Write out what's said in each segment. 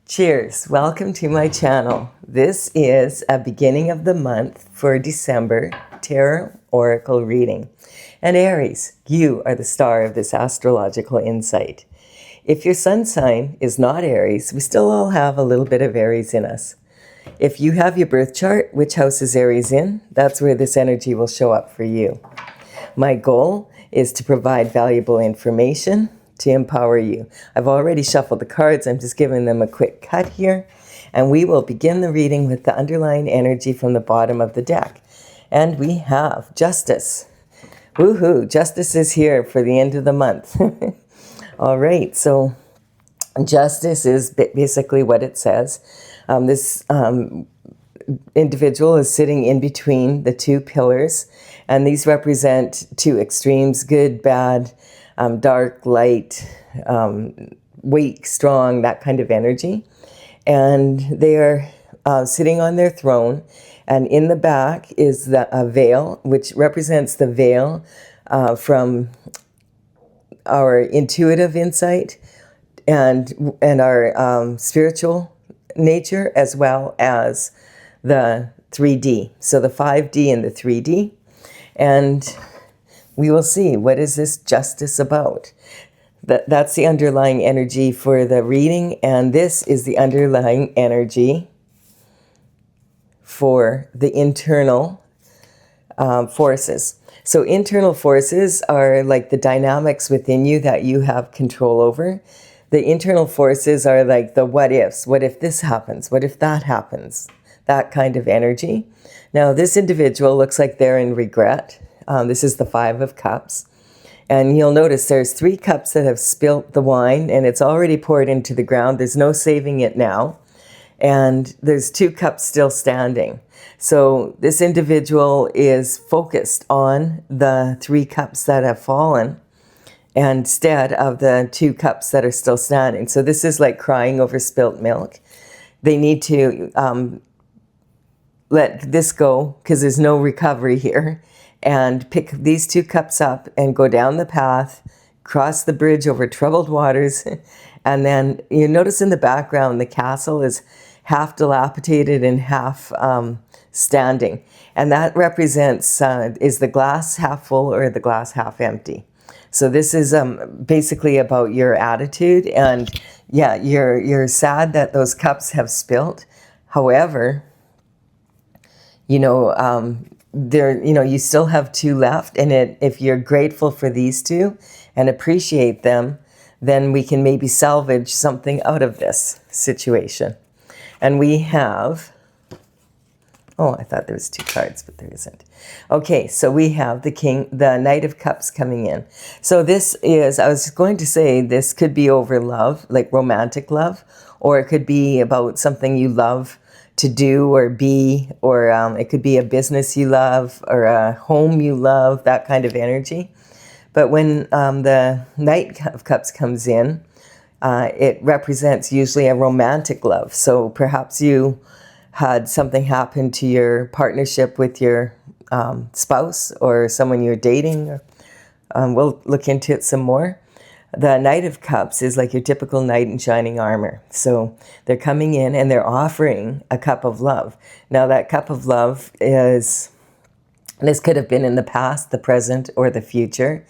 Cheers! Welcome to my channel. This is a beginning of the month for December Tarot Oracle reading. And Aries, you are the star of this astrological insight. If your sun sign is not Aries, we still all have a little bit of Aries in us. If you have your birth chart, which house is Aries in, that's where this energy will show up for you. My goal is to provide valuable information to empower you. I've already shuffled the cards. I'm just giving them a quick cut here. And we will begin the reading with the underlying energy from the bottom of the deck. And we have Justice. Woohoo! Justice is here for the end of the month. All right, so Justice is basically what it says. This individual is sitting in between the two pillars, and these represent two extremes: good, bad, dark, light, weak, strong, that kind of energy. And they are sitting on their throne, and in the back is a veil, which represents the veil from our intuitive insight and our spiritual nature, as well as the 3D. So the 5D and the 3D. And we will see, what is this justice about? That's the underlying energy for the reading, and this is the underlying energy for the internal forces. So internal forces are like the dynamics within you that you have control over. The internal forces are like the what ifs. What if this happens? What if that happens? That kind of energy. Now, this individual looks like they're in regret. This is the 5 of Cups. And you'll notice there's 3 cups that have spilt the wine, and it's already poured into the ground. There's no saving it now. And there's 2 cups still standing. So this individual is focused on the 3 cups that have fallen instead of the 2 cups that are still standing. So this is like crying over spilt milk. They need to let this go, because there's no recovery here, and pick these 2 cups up and go down the path, cross the bridge over troubled waters. And then you notice in the background, the castle is half dilapidated and half standing. And that represents, is the glass half full or the glass half empty? So this is basically about your attitude. And yeah, you're sad that those cups have spilt. However, you still have 2 left, and if you're grateful for these 2 and appreciate them, then we can maybe salvage something out of this situation. And we have, I thought there was 2 cards, but there isn't. Okay, so we have the Knight of Cups coming in. So this is, I was going to say, this could be over love, like romantic love, or it could be about something you love to do or be, or it could be a business you love or a home you love, that kind of energy. But when the Knight of Cups comes in, it represents usually a romantic love. So perhaps you had something happen to your partnership with your spouse or someone you're dating. We'll look into it some more. The Knight of Cups is like your typical knight in shining armor. So they're coming in and they're offering a cup of love. Now that cup of love this could have been in the past, the present, or the future.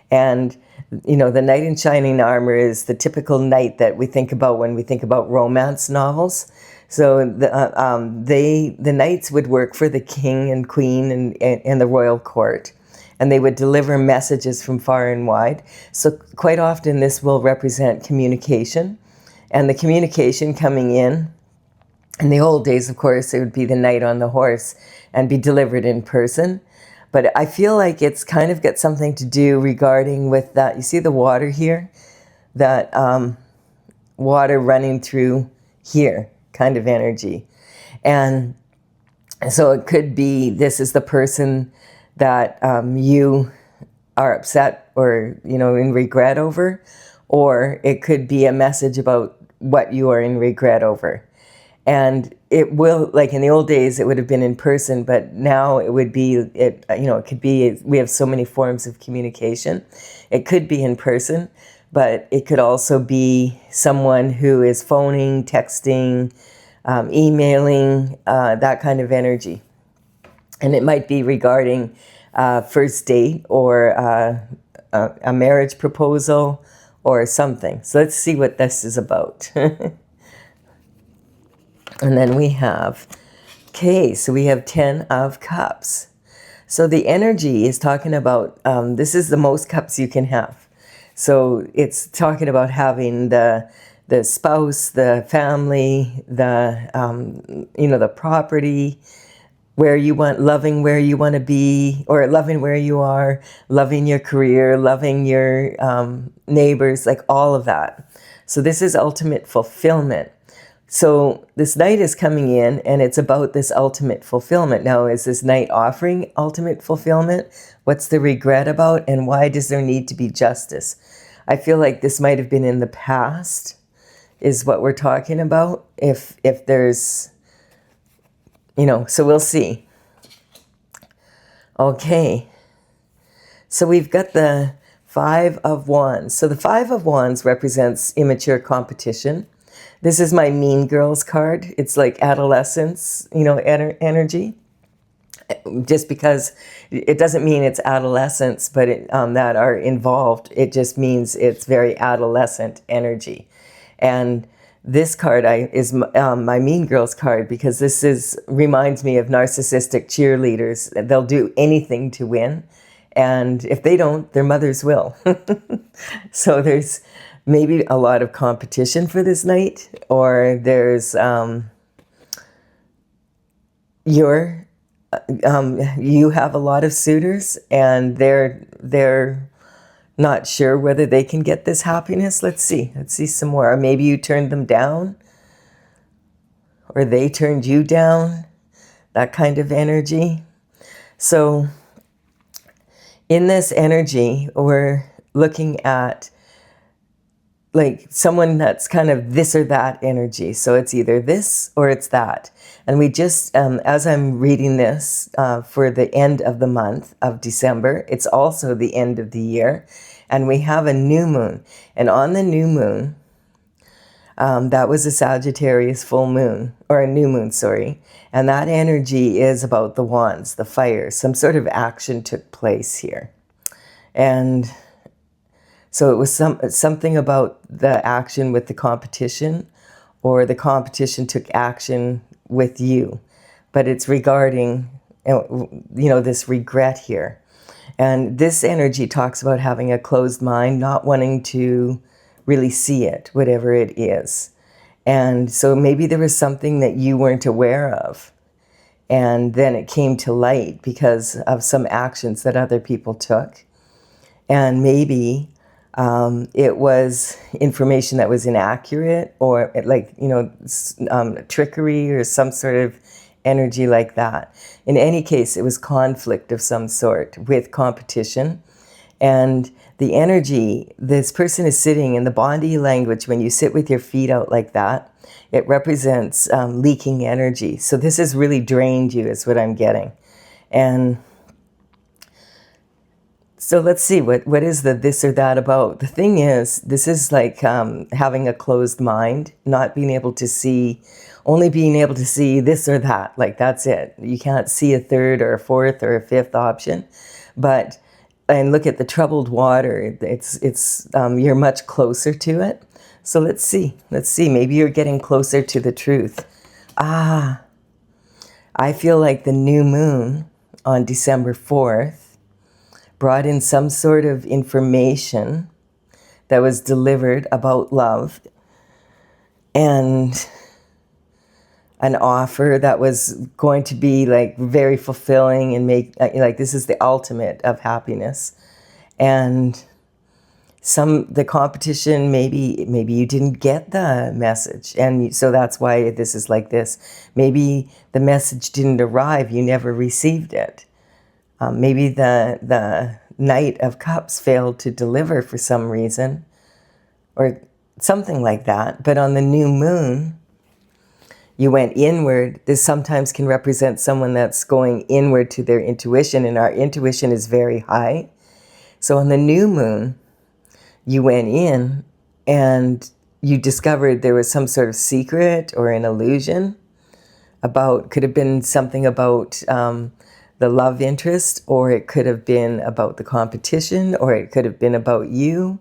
And, the knight in shining armor is the typical knight that we think about when we think about romance novels. So the knights would work for the king and queen and the royal court. And they would deliver messages from far and wide. So quite often this will represent communication. And the communication coming in the old days, of course, it would be the knight on the horse and be delivered in person. But I feel like it's kind of got something to do regarding with that. You see the water here? That water running through here kind of energy. And so it could be this is the person that you are upset or, in regret over, or it could be a message about what you are in regret over. And it will, like in the old days, it would have been in person, but now it would be, it could be, we have so many forms of communication. It could be in person, but it could also be someone who is phoning, texting, emailing, that kind of energy. And it might be regarding first date or a marriage proposal or something. So let's see what this is about. And then we have, okay, so we have 10 of Cups. So the energy is talking about, this is the most cups you can have. So it's talking about having the spouse, the family, the, the property, where you want, loving where you want to be, or loving where you are, loving your career, loving your neighbors, like all of that. So this is ultimate fulfillment. So this night is coming in and it's about this ultimate fulfillment. Now, is this night offering ultimate fulfillment? What's the regret about, and why does there need to be justice? I feel like this might have been in the past is what we're talking about. If there's, so we'll see. Okay. So we've got the 5 of Wands. So the 5 of Wands represents immature competition. This is my Mean Girls card. It's like adolescence, energy. Just because it doesn't mean it's adolescents, but that are involved. It just means it's very adolescent energy. And this card is my Mean Girls card, because this reminds me of narcissistic cheerleaders. They'll do anything to win. And if they don't, their mothers will. So there's maybe a lot of competition for this night, or there's you have a lot of suitors and they're not sure whether they can get this happiness. Let's see some more. Or maybe you turned them down, or they turned you down, that kind of energy. So in this energy, we're looking at like someone that's kind of this or that energy. So it's either this or it's that. And we just, as I'm reading this for the end of the month of December, it's also the end of the year. And we have a new moon. And on the new moon, that was a Sagittarius full moon, or a new moon, sorry. And that energy is about the wands, the fire. Some sort of action took place here. And so it was something about the action with the competition, or the competition took action with you. But it's regarding, this regret here. And this energy talks about having a closed mind, not wanting to really see it, whatever it is. And so maybe there was something that you weren't aware of. And then it came to light because of some actions that other people took. And maybe it was information that was inaccurate, or trickery or some sort of energy like that. In any case, it was conflict of some sort with competition. And the energy, this person is sitting in the body language. When you sit with your feet out like that, it represents leaking energy. So this has really drained you, is what I'm getting. And so let's see, what is the this or that about? The thing is, this is like having a closed mind, not being able to see, only being able to see this or that, like that's it. You can't see a third or a fourth or a fifth option. And look at the troubled water, it's you're much closer to it. So let's see, maybe you're getting closer to the truth. I feel like the new moon on December 4th brought in some sort of information that was delivered about love, and an offer that was going to be like very fulfilling and make like this is the ultimate of happiness. And the competition, maybe you didn't get the message, and so that's why this is like this. Maybe the message didn't arrive, you never received it. Maybe the Knight of Cups failed to deliver for some reason, or something like that. But on the new moon, you went inward. This sometimes can represent someone that's going inward to their intuition, and our intuition is very high. So on the new moon, you went in and you discovered there was some sort of secret or an illusion about, could have been something about the love interest, or it could have been about the competition, or it could have been about you.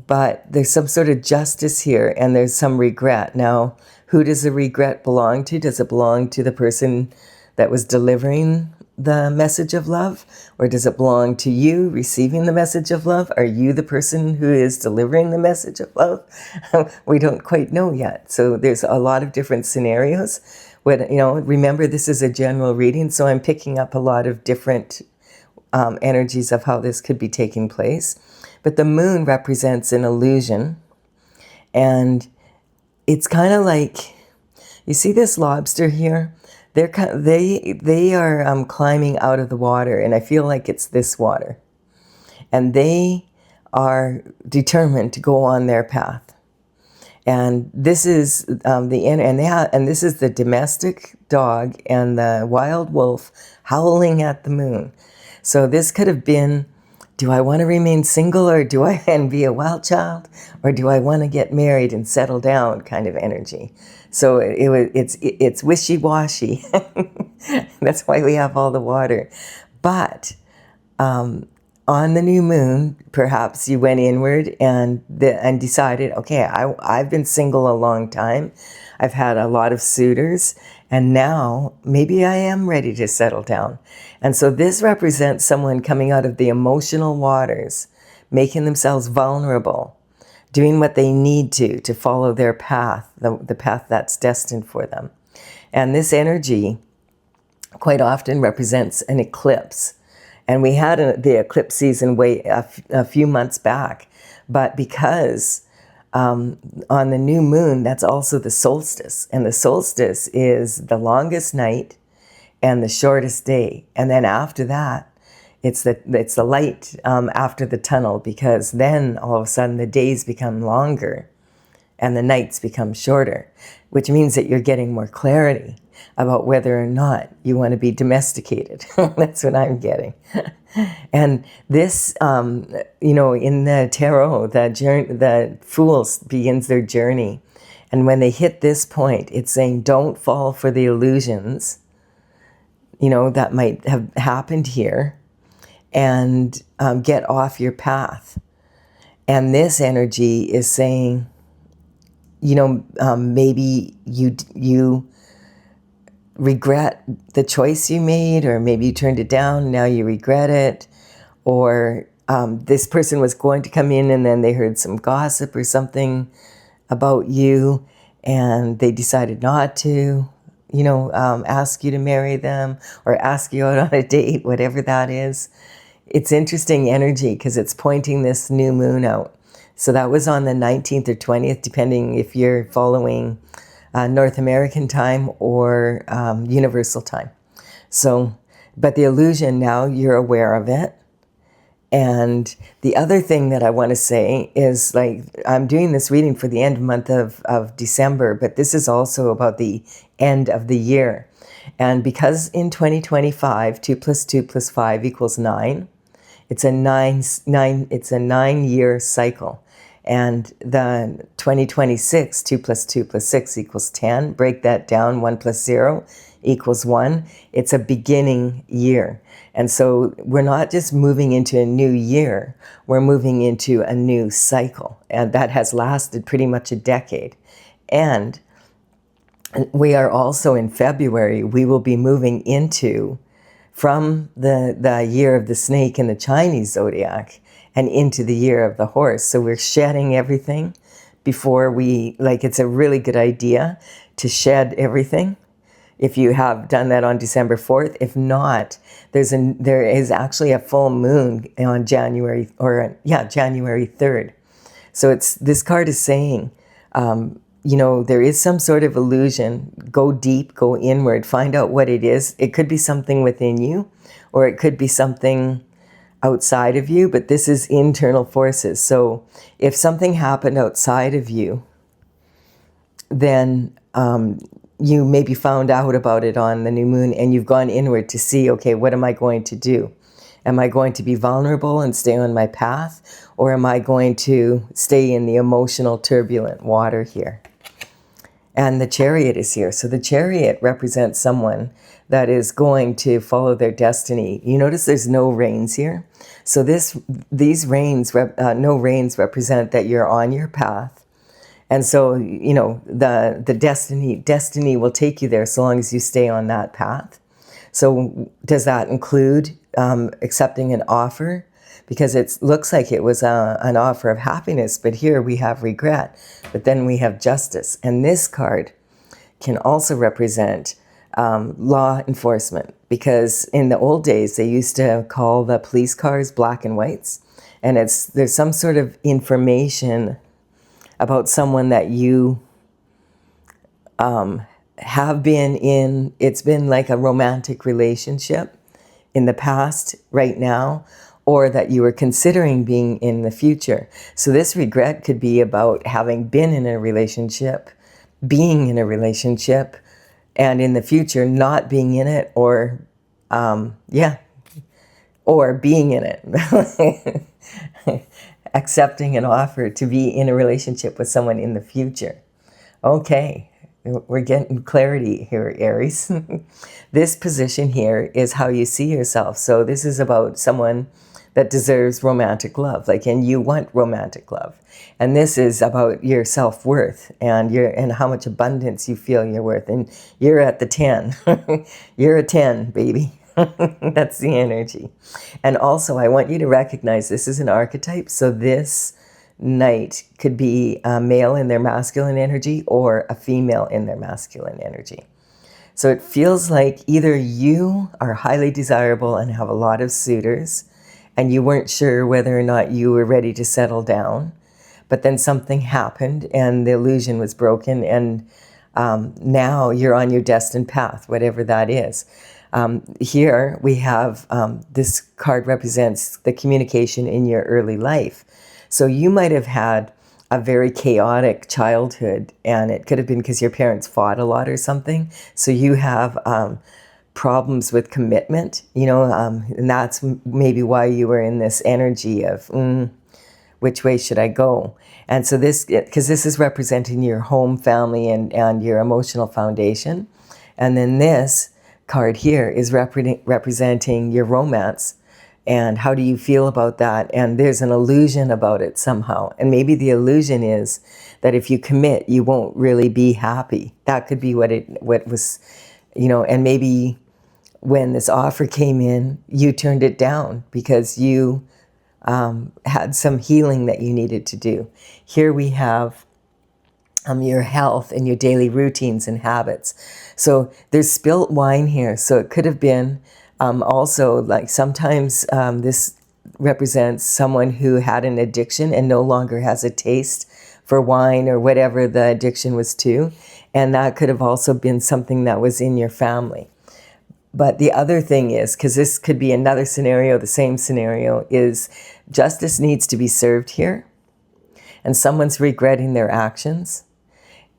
But there's some sort of justice here, and there's some regret. Now, who does the regret belong to? Does it belong to the person that was delivering the message of love? Or does it belong to you receiving the message of love? Are you the person who is delivering the message of love? We don't quite know yet. So there's a lot of different scenarios. Remember, this is a general reading, so I'm picking up a lot of different energies of how this could be taking place. But the moon represents an illusion, and it's kind of like, you see this lobster here? They are climbing out of the water, and I feel like it's this water, and they are determined to go on their path. And this is this is the domestic dog and the wild wolf howling at the moon. So this could have been, do I want to remain single, or do I and be a wild child, or do I want to get married and settle down kind of energy? So it's wishy-washy. That's why we have all the water. But on the new moon, perhaps you went inward and decided, okay, I've been single a long time. I've had a lot of suitors, and now maybe I am ready to settle down. And so this represents someone coming out of the emotional waters, making themselves vulnerable, doing what they need to follow their path, the path that's destined for them. And this energy quite often represents an eclipse. And we had the eclipse season a few months back. But because on the new moon, that's also the solstice. And the solstice is the longest night and the shortest day. And then after that, it's the light after the tunnel, because then all of a sudden the days become longer and the nights become shorter, which means that you're getting more clarity about whether or not you want to be domesticated. That's what I'm getting. And this, in the tarot, the Fool begins their journey. And when they hit this point, it's saying, don't fall for the illusions, that might have happened here, and get off your path. And this energy is saying, maybe you regret the choice you made, or maybe you turned it down, now you regret it, or this person was going to come in and then they heard some gossip or something about you and they decided not to, ask you to marry them or ask you out on a date, whatever that is. It's interesting energy because it's pointing this new moon out. So that was on the 19th or 20th, depending if you're following North American time or Universal time. So, but the illusion, now you're aware of it. And the other thing that I want to say is, like, I'm doing this reading for the end month of December, but this is also about the end of the year. And because in 2025, 2 + 2 + 5 = 9, it's a 9-year cycle. And the 2026, 2 + 2 + 6 = 10. Break that down, 1 + 0 = 1. It's a beginning year. And so we're not just moving into a new year, we're moving into a new cycle. And that has lasted pretty much a decade. And we are also in February, we will be moving into, from the year of the snake in the Chinese zodiac, and into the year of the horse. So we're shedding everything before it's a really good idea to shed everything. If you have done that on December 4th, if not, there is actually a full moon on January 3rd. So this card is saying, there is some sort of illusion. Go deep, go inward, find out what it is. It could be something within you, or it could be something outside of you, but this is internal forces. So if something happened outside of you, then you maybe found out about it on the new moon and you've gone inward to see, okay, what am I going to do? Am I going to be vulnerable and stay on my path? Or am I going to stay in the emotional turbulent water here? And the Chariot is here. So the Chariot represents someone that is going to follow their destiny. You notice there's no reins here. So these reins, no reins represent that you're on your path. And so, you know, the destiny will take you there so long as you stay on that path. So does that include accepting an offer? Because it looks like it was an offer of happiness, but here we have regret, but then we have justice. And this card can also represent law enforcement, because in the old days, they used to call the police cars black and whites. And there's some sort of information about someone that you have been in. It's been like a romantic relationship in the past, right now, or that you were considering being in the future. So this regret could be about having been in a relationship, being in a relationship, and in the future not being in it, or or being in it. Accepting an offer to be in a relationship with someone in the future. Okay, we're getting clarity here, Aries. This position here is how you see yourself. So this is about someone that deserves romantic love, and you want romantic love. And this is about your self-worth and how much abundance you feel you're worth. And you're at the 10. You're a 10, baby. That's the energy. And also, I want you to recognize this is an archetype. So this knight could be a male in their masculine energy or a female in their masculine energy. So it feels like either you are highly desirable and have a lot of suitors, and you weren't sure whether or not you were ready to settle down, but then something happened and the illusion was broken, and now you're on your destined path, whatever that is. Here we have, this card represents the communication in your early life. So you might have had a very chaotic childhood, and it could have been because your parents fought a lot or something. So you have problems with commitment, and that's maybe why you were in this energy of, which way should I go? And so because this is representing your home, family, and your emotional foundation. And then this card here is representing your romance, and how do you feel about that? And there's an illusion about it somehow. And maybe the illusion is that if you commit, you won't really be happy. That could be what was, and maybe when this offer came in, you turned it down because you had some healing that you needed to do. Here we have your health and your daily routines and habits. So there's spilt wine here. So it could have been also, like, sometimes this represents someone who had an addiction and no longer has a taste for wine or whatever the addiction was to. And that could have also been something that was in your family. But the other thing is, because this could be another scenario, the same scenario, is justice needs to be served here. And someone's regretting their actions.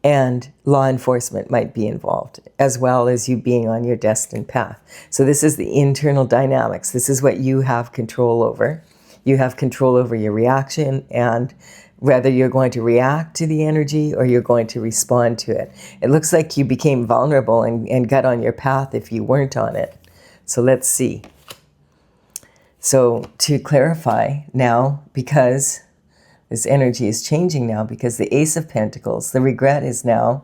And law enforcement might be involved, as well as you being on your destined path. So this is the internal dynamics. This is what you have control over. You have control over your reaction, and whether you're going to react to the energy or you're going to respond to it. It looks like you became vulnerable and got on your path if you weren't on it. So let's see. So to clarify now, because this energy is changing now, because the Ace of Pentacles, the regret is now,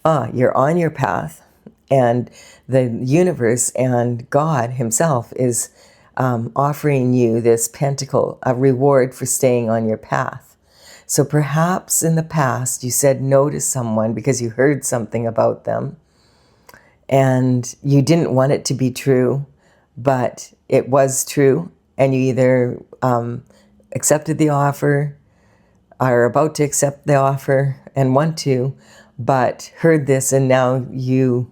you're on your path, and the universe and God himself is offering you this pentacle, a reward for staying on your path. So perhaps in the past you said no to someone because you heard something about them and you didn't want it to be true, but it was true, and you either accepted the offer, are about to accept the offer and want to, but heard this, and now you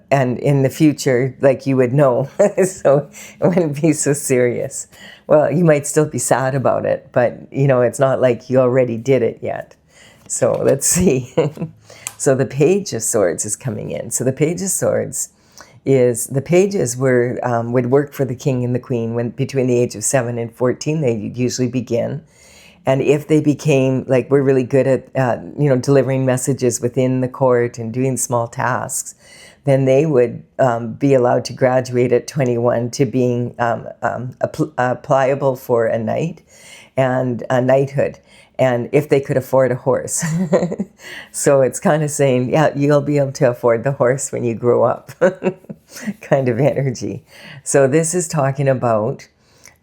and in the future, like, you would know, so it wouldn't be so serious. Well, you might still be sad about it, but it's not like you already did it yet. So let's see. So the Page of Swords is coming in. So the Page of Swords is the pages were would work for the king and the queen when between the age of 7 and 14 they usually begin. And if they became, like, we're really good at delivering messages within the court and doing small tasks, then they would be allowed to graduate at 21 to being pliable for a knight and a knighthood, and if they could afford a horse. So it's kind of saying, yeah, you'll be able to afford the horse when you grow up, kind of energy. So this is talking about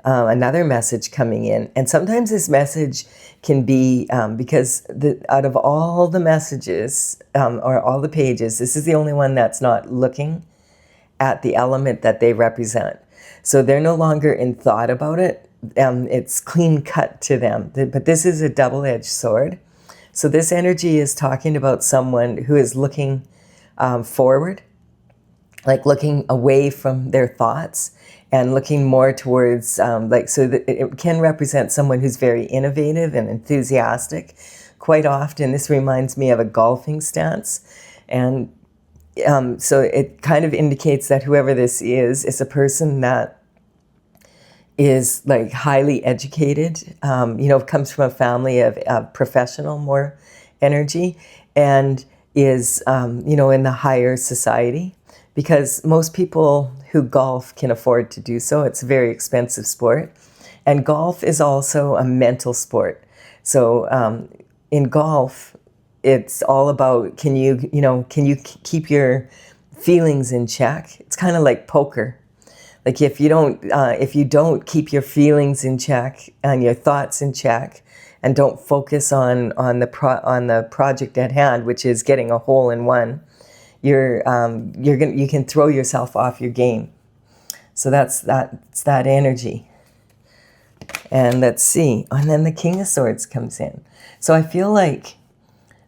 another message coming in. And sometimes this message can be, because out of all the messages or all the pages, this is the only one that's not looking at the element that they represent. So they're no longer in thought about it. It's clean cut to them. But this is a double-edged sword. So this energy is talking about someone who is looking forward, like looking away from their thoughts and looking more towards, so that it can represent someone who's very innovative and enthusiastic. Quite often, this reminds me of a golfing stance. And so it kind of indicates that whoever this is a person that is like highly educated, comes from a family of professional more energy, and is, in the higher society. Because most people who golf can afford to do so. It's a very expensive sport. And golf is also a mental sport. So in golf, it's all about, can you keep your feelings in check? It's kind of like poker. Like if you don't keep your feelings in check and your thoughts in check, and don't focus on the project at hand, which is getting a hole in one, you can throw yourself off your game. So that's that energy. And let's see. And then the King of Swords comes in. So I feel like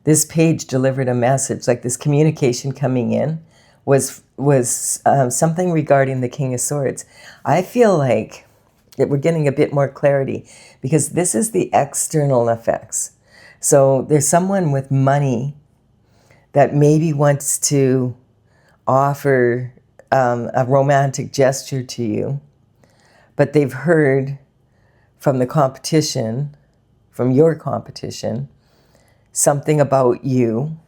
this page delivered a message, like this communication coming in was something regarding the King of Swords. I feel like that we're getting a bit more clarity because this is the external effects. So there's someone with money that maybe wants to offer a romantic gesture to you, but they've heard from the competition, from your competition, something about you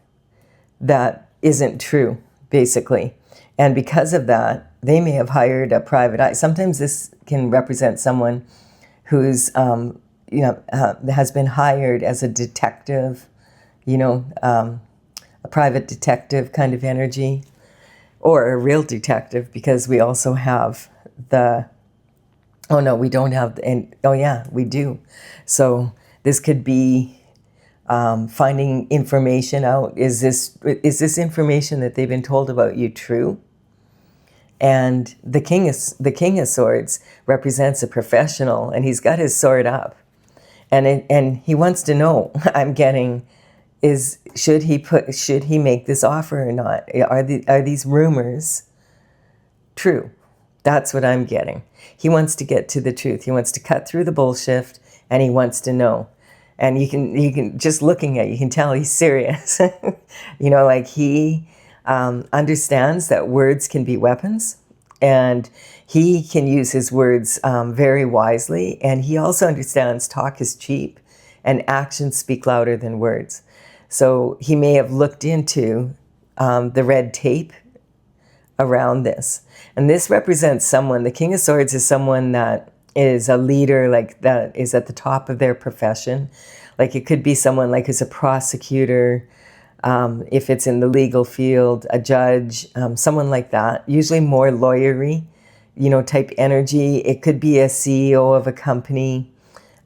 that isn't true, basically. And because of that, they may have hired a private eye. Sometimes this can represent someone who's, has been hired as a detective, a private detective kind of energy, or a real detective, because we also have we don't have, we do. So this could be finding information out. Is this information that they've been told about you true? And the King of Swords represents a professional, and he's got his sword up, and he wants to know. I'm getting, should he make this offer or not? Are these rumors true? That's what I'm getting. He wants to get to the truth. He wants to cut through the bullshit, and he wants to know. And you can just looking at it, you can tell he's serious. Like he understands that words can be weapons, and he can use his words very wisely. And he also understands talk is cheap and actions speak louder than words. So he may have looked into the red tape around this. And this represents someone, the King of Swords is someone that is a leader, like that is at the top of their profession. Like it could be someone like who's a prosecutor, if it's in the legal field, a judge, someone like that, usually more lawyery, type energy. It could be a CEO of a company,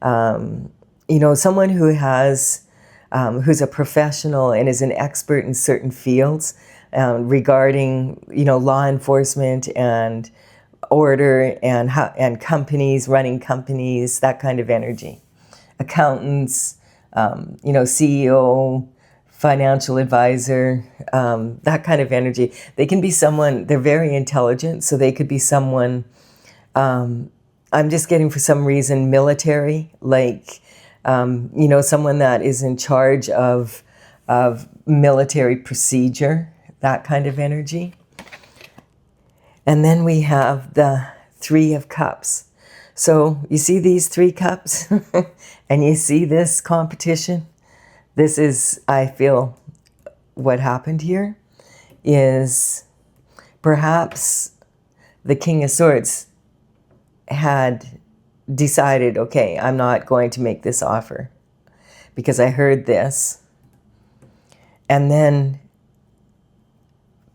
someone who has, who's a professional and is an expert in certain fields regarding, law enforcement and order and companies, running companies, that kind of energy. Accountants, CEO, financial advisor, that kind of energy. They can be someone, they're very intelligent, so they could be someone, I'm just getting for some reason military, like, someone that is in charge of military procedure, that kind of energy. And then we have the Three of Cups. So you see these 3 cups and you see this competition. This is, I feel, what happened here is perhaps the King of Swords had decided, okay, I'm not going to make this offer because I heard this. And then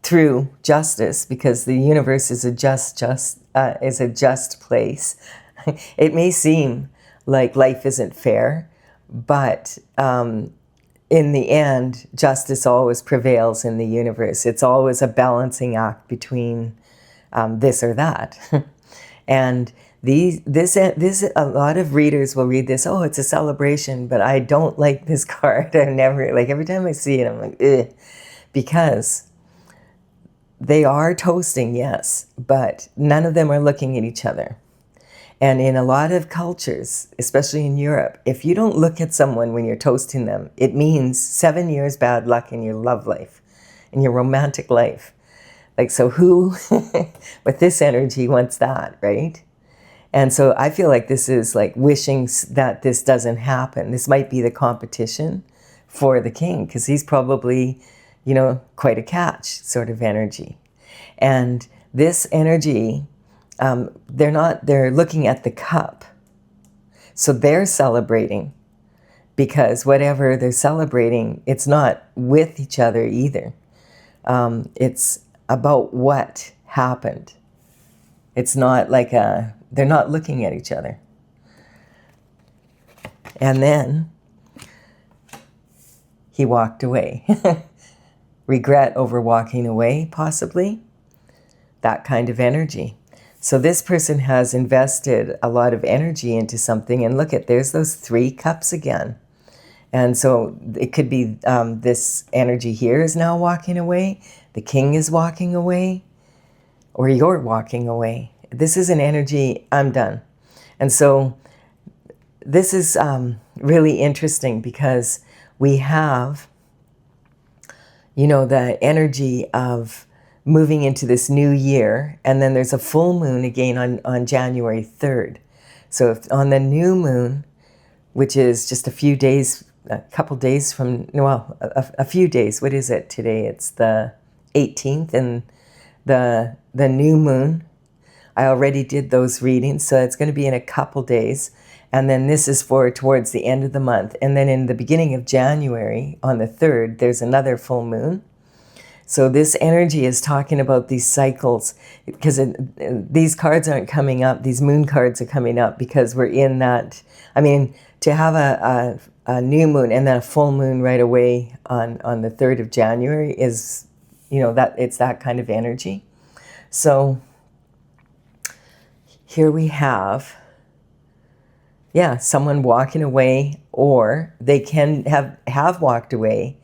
through justice, because the universe is a just place. It may seem like life isn't fair, but in the end, justice always prevails in the universe. It's always a balancing act between this or that. And a lot of readers will read this, oh, it's a celebration, but I don't like this card. I never, like every time I see it, I'm like, ugh. Because they are toasting, yes, but none of them are looking at each other. And in a lot of cultures, especially in Europe, if you don't look at someone when you're toasting them, it means 7 years bad luck in your love life, in your romantic life. Like, so who, with this energy, wants that, right? And so I feel like this is like wishing that this doesn't happen. This might be the competition for the king, because he's probably, you know, quite a catch sort of energy. And this energy, they're looking at the cup. So they're celebrating, because whatever they're celebrating, it's not with each other either. It's about what happened. It's not like they're not looking at each other. And then he walked away. Regret over walking away, possibly. That kind of energy. So this person has invested a lot of energy into something, and look at, there's those 3 cups again. And so it could be this energy here is now walking away, the king is walking away, or you're walking away. This is an energy, I'm done. And so this is really interesting, because we have, you know, the energy of moving into this new year, and then there's a full moon again on January 3rd. So if on the new moon, which is just a few days, a couple days from, well, a few days, what is it today? It's the 18th, and the new moon, I already did those readings, so it's going to be in a couple days. And then this is for towards the end of the month. And then in the beginning of January, on the 3rd, there's another full moon. So this energy is talking about these cycles, because these cards aren't coming up, these moon cards are coming up because we're in that, I mean, to have a new moon and then a full moon right away on the 3rd of January is, you know, that it's that kind of energy. So here we have, yeah, someone walking away, or they can have walked away,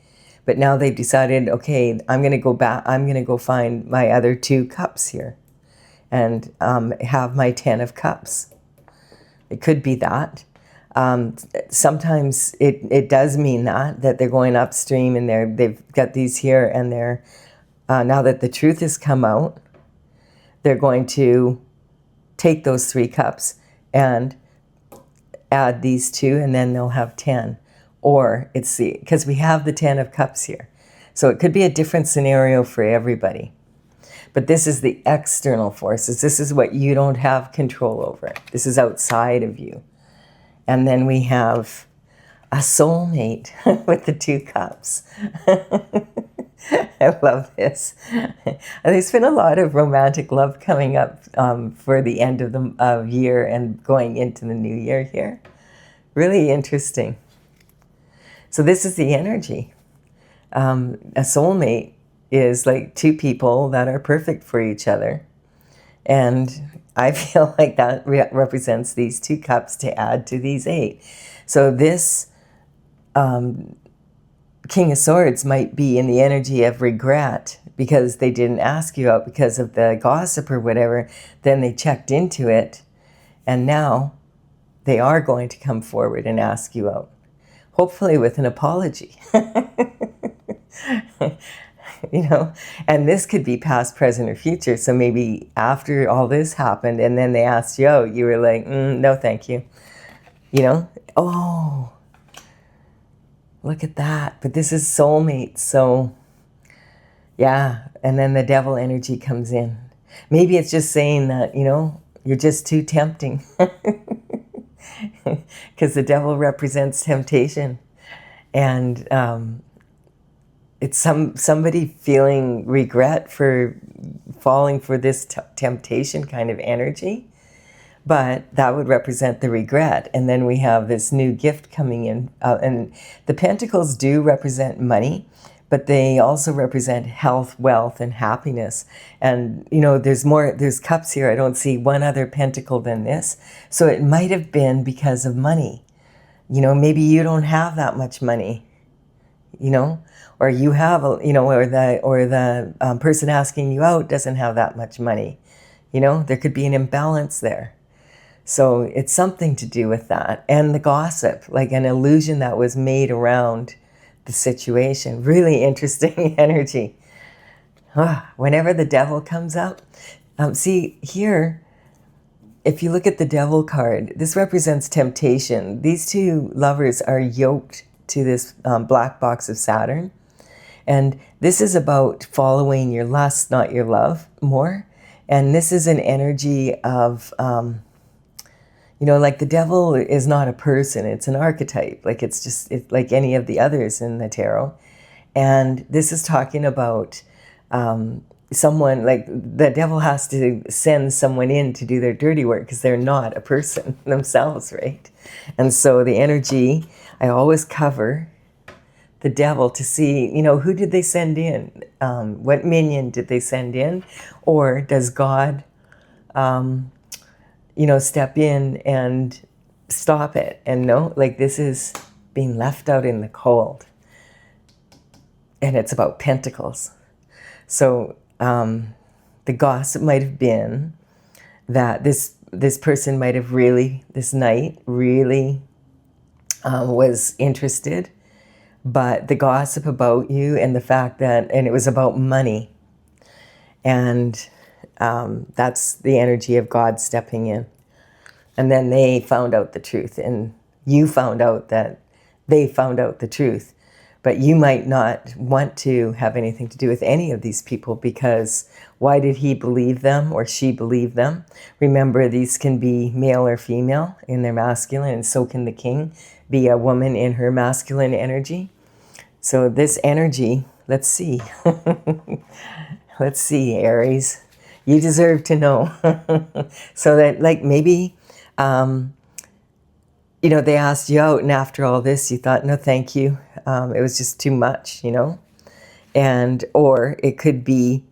but now they've decided, okay, I'm going to go back, I'm going to go find my other 2 cups here and have my 10 of cups. It could be that. Sometimes it does mean that they're going upstream, and they've got these here, and they're, now that the truth has come out, they're going to take those 3 cups and add these 2, and then they'll have 10. Or it's because we have the 10 of cups here. So it could be a different scenario for everybody. But this is the external forces. This is what you don't have control over. This is outside of you. And then we have a soulmate with the 2 cups. I love this. There's been a lot of romantic love coming up for the end of the year and going into the new year here. Really interesting. So this is the energy. A soulmate is like 2 people that are perfect for each other. And I feel like that represents these 2 cups to add to these 8. So this King of Swords might be in the energy of regret because they didn't ask you out because of the gossip or whatever. Then they checked into it, and now they are going to come forward and ask you out. Hopefully with an apology. you know, and this could be past, present, or future. So maybe after all this happened and then they asked you out, you were like, no, thank you. You know, oh, look at that. But this is soulmates. So yeah. And then the devil energy comes in. Maybe it's just saying that, you know, you're just too tempting. Because the devil represents temptation. And it's somebody feeling regret for falling for this temptation kind of energy. But that would represent the regret. And then we have this new gift coming in. And the pentacles do represent money, but they also represent health, wealth, and happiness. And, you know, there's cups here. I don't see one other pentacle than this. So it might have been because of money. You know, maybe you don't have that much money, you know, or you have, you know, or the person asking you out doesn't have that much money. You know, there could be an imbalance there. So it's something to do with that. And the gossip, like an illusion that was made around the situation. Really interesting energy. Whenever the devil comes up, see here, if you look at the devil card, this represents temptation. These two lovers are yoked to this black box of Saturn. And this is about following your lust, not your love, more. And this is an energy of... you know, like the devil is not a person, it's an archetype. Like it's like any of the others in the tarot. And this is talking about someone, like the devil has to send someone in to do their dirty work because they're not a person themselves, right? And so the energy, I always cover the devil to see, you know, who did they send in? What minion did they send in? Or does God... you know, step in and stop it. And no, like this is being left out in the cold. And it's about pentacles. So the gossip might have been that this person might have really, this knight really was interested. But the gossip about you and the fact that, and it was about money. And that's the energy of God stepping in. And then they found out the truth, and you found out that they found out the truth. But you might not want to have anything to do with any of these people, because why did he believe them or she believe them? Remember, these can be male or female in their masculine, and so can the king be a woman in her masculine energy. So this energy, let's see. Let's see, Aries. You deserve to know. So that, like, maybe, you know, they asked you out, and after all this, you thought, no, thank you. It was just too much, you know. And, or it could be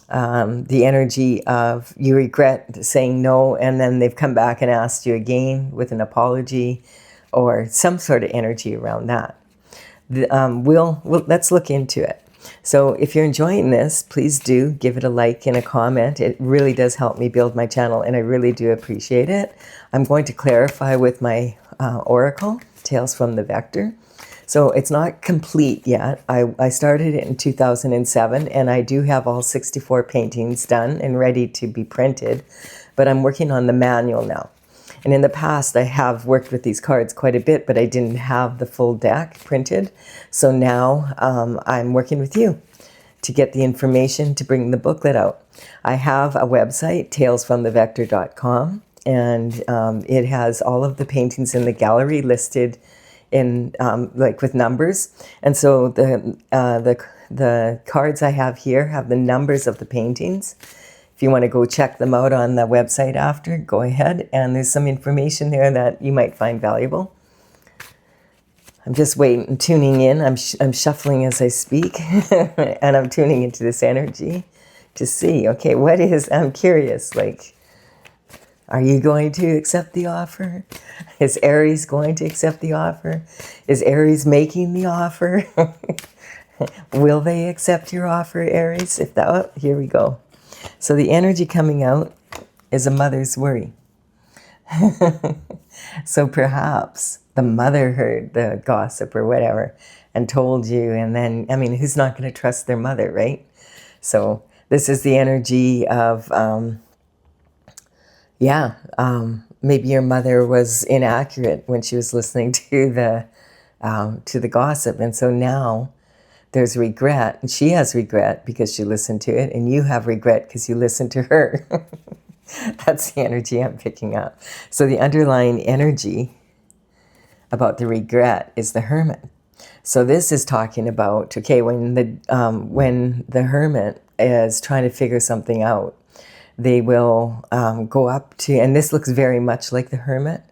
the energy of you regret saying no, and then they've come back and asked you again with an apology, or some sort of energy around that. Let's look into it. So if you're enjoying this, please do give it a like and a comment. It really does help me build my channel, and I really do appreciate it. I'm going to clarify with my oracle, Tales from the Vector. So it's not complete yet. I started it in 2007, and I do have all 64 paintings done and ready to be printed, but I'm working on the manual now. And in the past, I have worked with these cards quite a bit, but I didn't have the full deck printed. So now I'm working with you to get the information to bring the booklet out. I have a website, talesfromthevector.com, and it has all of the paintings in the gallery listed in like with numbers. And so the cards I have here have the numbers of the paintings. If you want to go check them out on the website after, go ahead. And there's some information there that you might find valuable. I'm just waiting, tuning in. I'm shuffling as I speak, and I'm tuning into this energy to see, okay, what is, I'm curious, like, are you going to accept the offer? Is Aries going to accept the offer? Is Aries making the offer? Will they accept your offer, Aries? If that, oh, here we go. So the energy coming out is a mother's worry. So perhaps the mother heard the gossip or whatever, and told you, and then, I mean, who's not going to trust their mother, right? So this is the energy of, maybe your mother was inaccurate when she was listening to the gossip, and so now there's regret, and she has regret because she listened to it, and you have regret because you listened to her. That's the energy I'm picking up. So the underlying energy about the regret is the Hermit. So this is talking about, okay, when the Hermit is trying to figure something out, they will go up to, and this looks very much like the Hermit,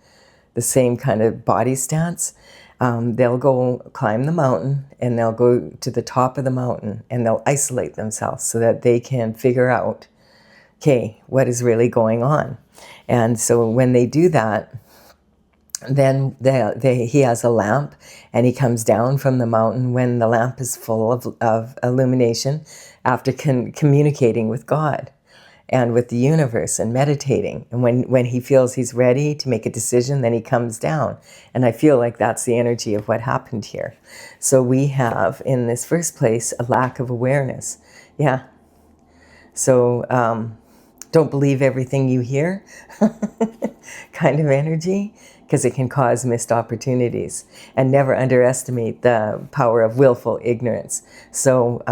the same kind of body stance. They'll go climb the mountain, and they'll go to the top of the mountain, and they'll isolate themselves so that they can figure out, okay, what is really going on. And so when they do that, then he has a lamp, and he comes down from the mountain when the lamp is full of illumination after communicating with God and with the universe and meditating. And when he feels he's ready to make a decision, then he comes down. And I feel like that's the energy of what happened here. So we have, in this first place, a lack of awareness. Yeah. So don't believe everything you hear kind of energy, because it can cause missed opportunities. And never underestimate the power of willful ignorance. So,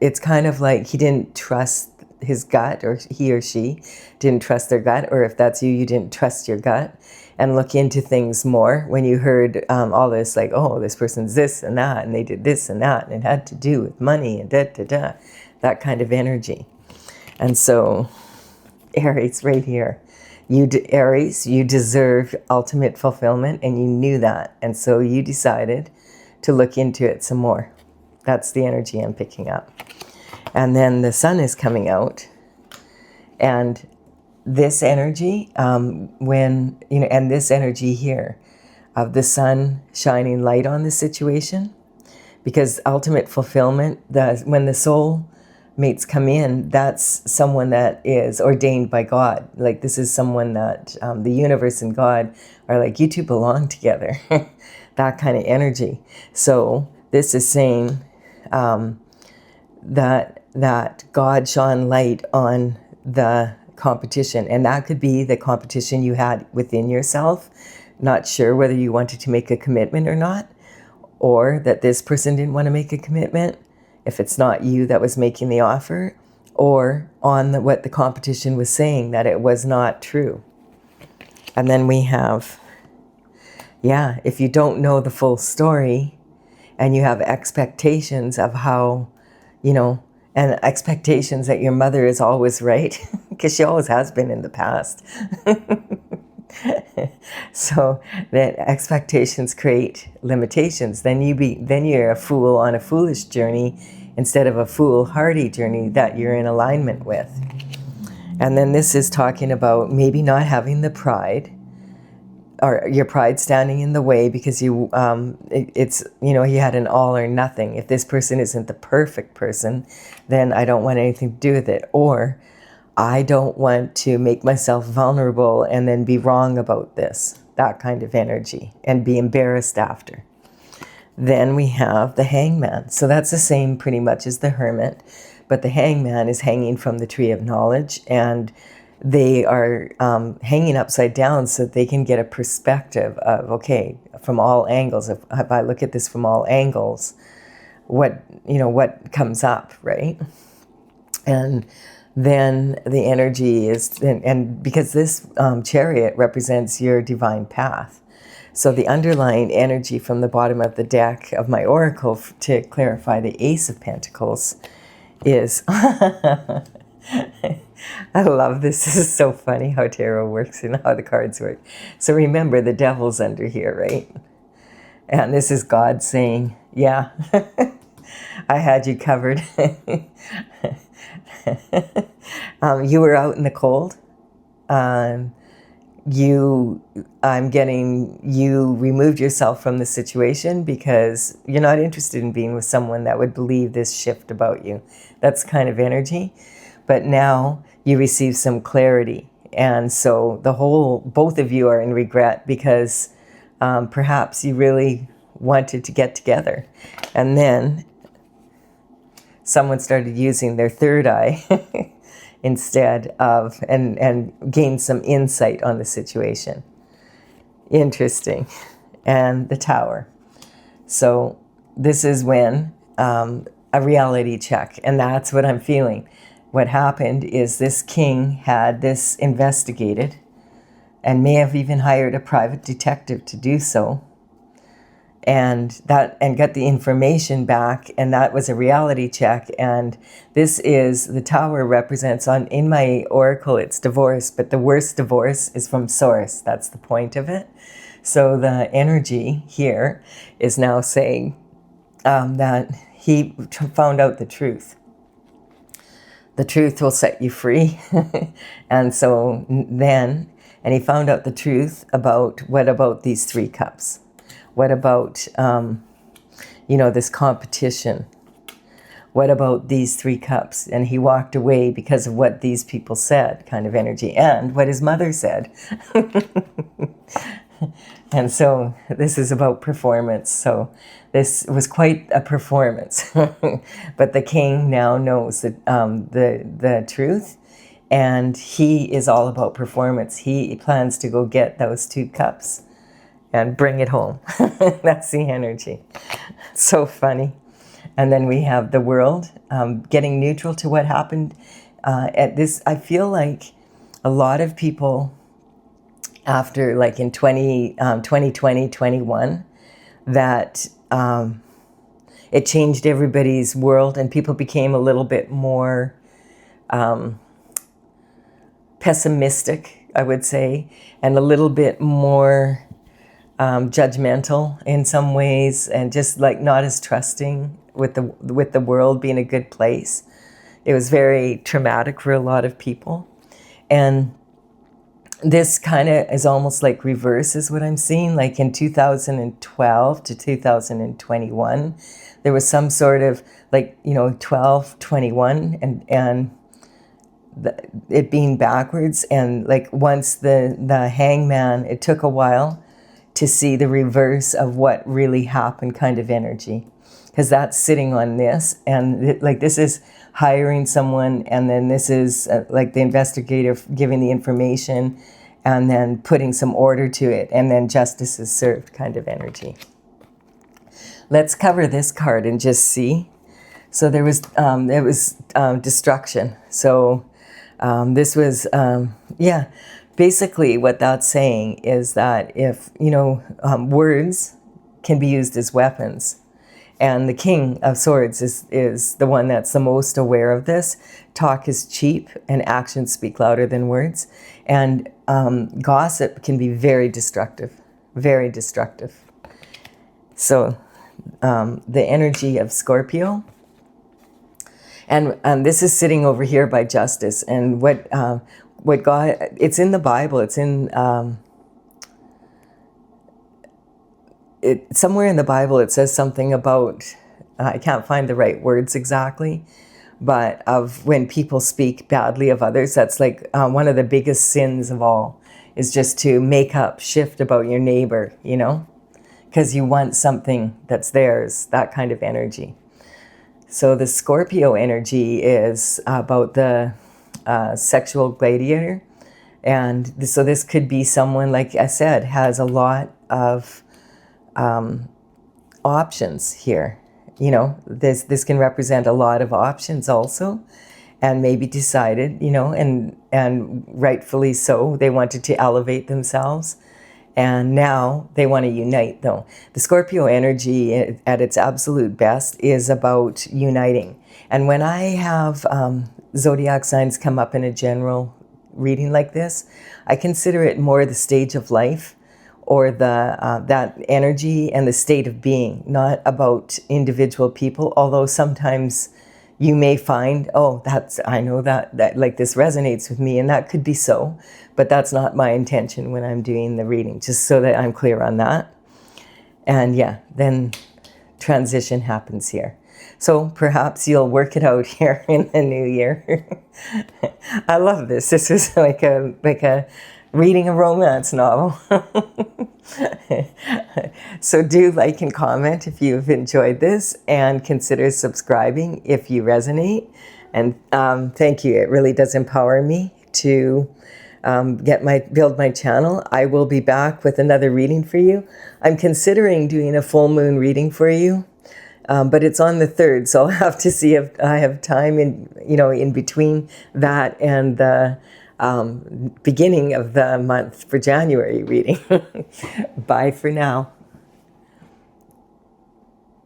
it's kind of like he didn't trust his gut, or he or she didn't trust their gut, or if that's you, you didn't trust your gut and look into things more when you heard all this, like, oh, this person's this and that, and they did this and that, and it had to do with money and da-da-da, that kind of energy. And so, Aries, right here, Aries, you deserve ultimate fulfillment, and you knew that, and so you decided to look into it some more. That's the energy I'm picking up. And then the sun is coming out, and this energy, and this energy here of the sun shining light on the situation, because ultimate fulfillment, when the soul mates come in, that's someone that is ordained by God. Like, this is someone that the universe and God are like, you two belong together. That kind of energy. So this is saying that God shone light on the competition, and that could be the competition you had within yourself, not sure whether you wanted to make a commitment or not, or that this person didn't want to make a commitment if it's not you that was making the offer, or on what the competition was saying, that it was not true. And then we have, if you don't know the full story and you have expectations of how, and expectations that your mother is always right, because she always has been in the past. So that expectations create limitations. Then you're a fool on a foolish journey instead of a foolhardy journey that you're in alignment with. And then this is talking about maybe not having the pride, or your pride standing in the way, because you had an all or nothing. If this person isn't the perfect person, then I don't want anything to do with it. Or I don't want to make myself vulnerable and then be wrong about this, that kind of energy, and be embarrassed after. Then we have the Hangman. So that's the same pretty much as the Hermit, but the Hangman is hanging from the tree of knowledge, and they are hanging upside down so that they can get a perspective of, okay, from all angles, if I look at this from all angles, what comes up, right? And then the energy is, and because this chariot represents your divine path. So the underlying energy from the bottom of the deck of my oracle, to clarify the Ace of Pentacles, is, I love this. This is so funny how tarot works and how the cards work. So remember, the devil's under here, right? And this is God saying, yeah, I had you covered. You were out in the cold. You removed yourself from the situation because you're not interested in being with someone that would believe this shift about you. That's kind of energy. But now you receive some clarity. And so both of you are in regret because perhaps you really wanted to get together. And then someone started using their third eye instead of, and gained some insight on the situation. Interesting. And the Tower. So this is when a reality check, and that's what I'm feeling. What happened is this king had this investigated and may have even hired a private detective to do so, and got the information back, and that was a reality check. And this is, the Tower represents, in my oracle it's divorce, but the worst divorce is from source. That's the point of it. So the energy here is now saying that he found out the truth. The truth will set you free. And so then, and he found out the truth about, what about these 3 cups? What about, this competition? What about these 3 cups? And he walked away because of what these people said, kind of energy, and what his mother said. And so this is about performance. So this was quite a performance. But the king now knows that, the truth, and he is all about performance. He plans to go get those 2 cups and bring it home. That's the energy. So funny. And then we have the World, getting neutral to what happened at this. I feel like a lot of people, after, like in 2020, 21, that it changed everybody's world, and people became a little bit more pessimistic, I would say, and a little bit more judgmental in some ways, and just like not as trusting with the world being a good place. It was very traumatic for a lot of people. And this kind of is almost like reverse is what I'm seeing. Like in 2012 to 2021, there was some sort of 12, 21, and it being backwards. And like once the hangman, it took a while to see the reverse of what really happened, kind of energy. Because that's sitting on this, and this is hiring someone, and then this is like the investigator giving the information, and then putting some order to it, and then justice is served, kind of energy. Let's cover this card and just see. So there was destruction. So this was, basically what that's saying is that if, words can be used as weapons. And the King of Swords is the one that's the most aware of this. Talk is cheap and actions speak louder than words. And gossip can be very destructive, very destructive. So the energy of Scorpio. And this is sitting over here by justice. And what God, it's in the Bible, it's in... somewhere in the Bible it says something about, I can't find the right words exactly, but of when people speak badly of others, that's like one of the biggest sins of all, is just to make up, shift about your neighbor, because you want something that's theirs, that kind of energy. So the Scorpio energy is about the sexual gladiator. And so this could be someone, like I said, has a lot of options here. This can represent a lot of options also, and maybe decided, and rightfully so, they wanted to elevate themselves, and now they want to unite. Though the Scorpio energy at its absolute best is about uniting. And when I have zodiac signs come up in a general reading like this, I consider it more the stage of life, or that energy and the state of being, not about individual people. Although sometimes you may find, I know that like this resonates with me, and that could be so, but that's not my intention when I'm doing the reading, just so that I'm clear on that. And then transition happens here. So perhaps you'll work it out here in the new year. I love this. This is like a reading a romance novel. So do like and comment if you've enjoyed this, and consider subscribing if you resonate. And thank you. It really does empower me to build my channel. I will be back with another reading for you. I'm considering doing a full moon reading for you, but it's on the 3rd, so I'll have to see if I have time in between that and the beginning of the month for January reading. Bye for now.